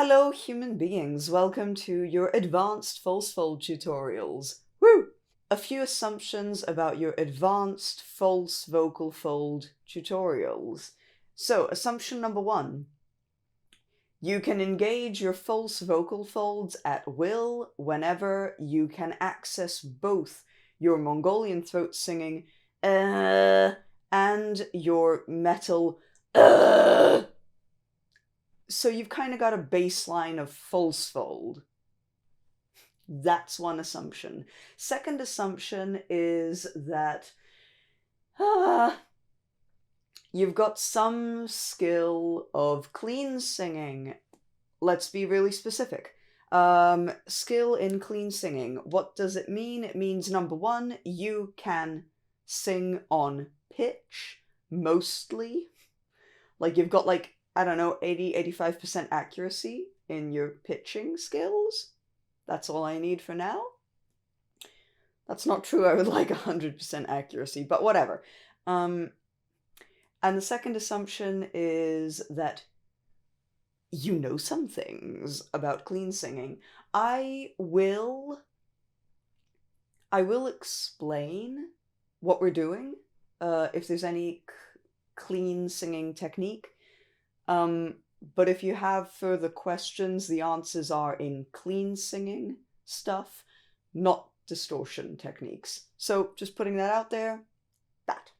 Hello human beings, welcome to your advanced false fold tutorials. Woo! A few assumptions about your advanced false vocal fold tutorials. So, assumption number 1. You can engage your false vocal folds at will whenever you can access both your Mongolian throat singing and your metal So you've kind of got a baseline of false fold. That's one assumption. Second assumption is that you've got some skill of clean singing. Let's be really specific. Skill in clean singing. What does it mean? It means, number 1, you can sing on pitch, mostly. Like, you've got, like, I don't know, 80-85% accuracy in your pitching skills. That's all I need for now. That's not true, I would like 100% accuracy, but whatever. And the second assumption is that you know some things about clean singing. I will explain what we're doing, if there's any clean singing technique. But if you have further questions, the answers are in clean singing stuff, not distortion techniques. So just putting that out there, that.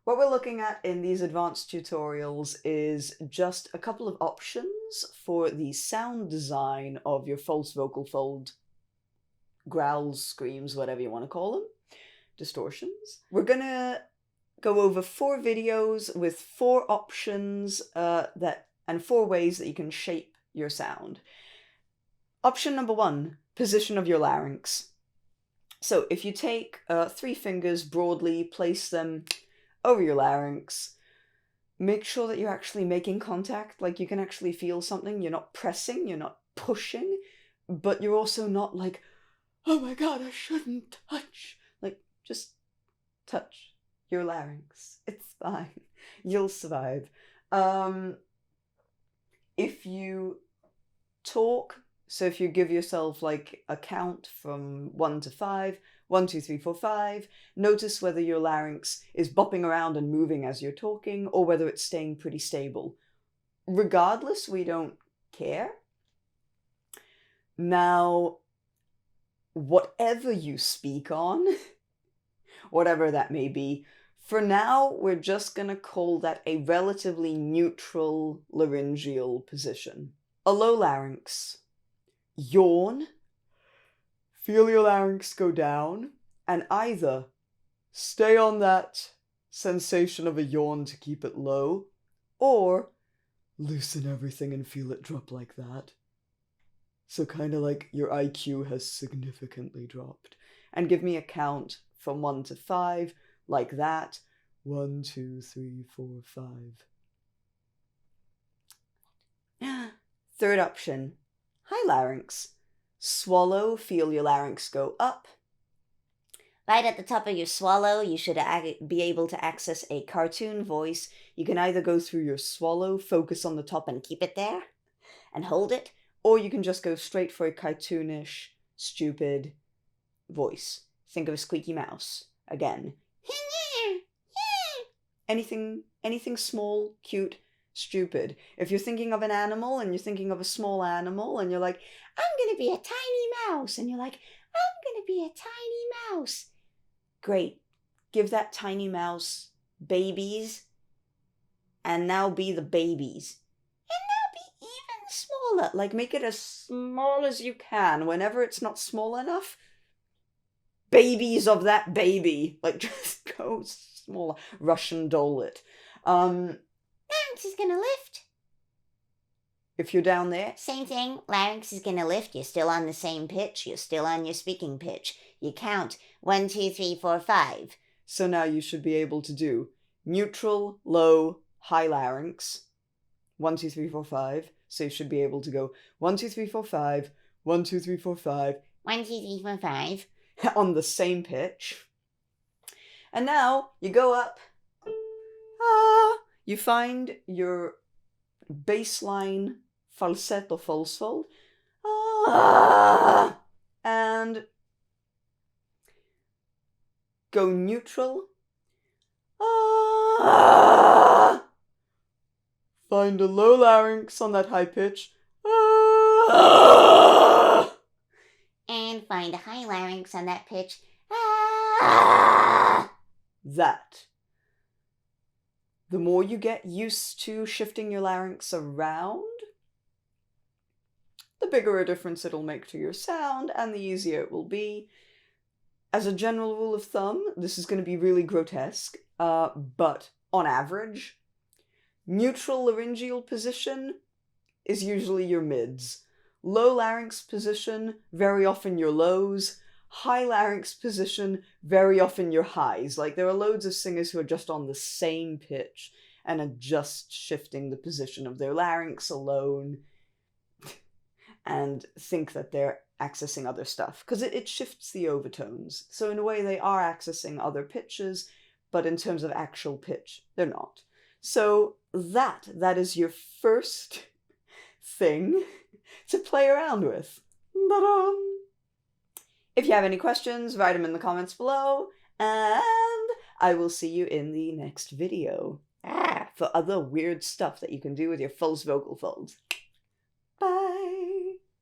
What we're looking at in these advanced tutorials is just a couple of options for the sound design of your false vocal fold, growls, screams, whatever you want to call them, distortions. We're gonna go over 4 videos with 4 options and 4 ways that you can shape your sound. Option number 1, position of your larynx. So if you take 3 fingers broadly, place them over your larynx, make sure that you're actually making contact, like you can actually feel something. You're not pressing, you're not pushing, but you're also not like, oh my god, I shouldn't touch. Like, just touch your larynx. It's fine. You'll survive. If you talk, so if you give yourself like a count from 1 to 5, 1, 2, 3, 4, 5, notice whether your larynx is bopping around and moving as you're talking, or whether it's staying pretty stable. Regardless, we don't care. Now, whatever you speak on, whatever that may be, for now, we're just gonna call that a relatively neutral laryngeal position. A low larynx. Yawn. Feel your larynx go down, and either stay on that sensation of a yawn to keep it low, or loosen everything and feel it drop like that. So kind of like your IQ has significantly dropped. And give me a count from 1 to 5, like that. 1, 2, 3, 4, 5. Third option, high larynx. Swallow, feel your larynx go up. Right at the top of your swallow, you should be able to access a cartoon voice. You can either go through your swallow, focus on the top and keep it there, and hold it, or you can just go straight for a cartoonish, stupid voice. Think of a squeaky mouse. Again. Anything small, cute, stupid. If you're thinking of an animal and you're thinking of a small animal and you're like, I'm gonna be a tiny mouse, and you're like, I'm gonna be a tiny mouse. Great. Give that tiny mouse babies, and now be the babies. And now be even smaller. Like, make it as small as you can. Whenever it's not small enough, babies of that baby. Like, just go smaller. Russian doll it. Larynx is gonna lift. If you're down there, same thing. Larynx is gonna lift. You're still on the same pitch. You're still on your speaking pitch. You count 1, 2, 3, 4, 5. So now you should be able to do neutral, low, high larynx. 1, 2, 3, 4, 5. So you should be able to go 1, 2, 3, 4, 5. 1, 2, 3, 4, 5. 1, 2, 3, 4, 5. On the same pitch. And now you go up. You find your baseline falsetto false fold, ah, and go neutral, ah, find a low larynx on that high pitch, ah, and find a high larynx on that pitch. Ah! That. The more you get used to shifting your larynx around, the bigger a difference it'll make to your sound, and the easier it will be. As a general rule of thumb, this is going to be really grotesque, but on average, neutral laryngeal position is usually your mids. Low larynx position, very often your lows. High larynx position, very often your highs. Like, there are loads of singers who are just on the same pitch and are just shifting the position of their larynx alone and think that they're accessing other stuff, because it shifts the overtones. So in a way, they are accessing other pitches, but in terms of actual pitch, they're not. So that is your first thing to play around with. Ta-da! If you have any questions, write them in the comments below, and I will see you in the next video for other weird stuff that you can do with your false vocal folds.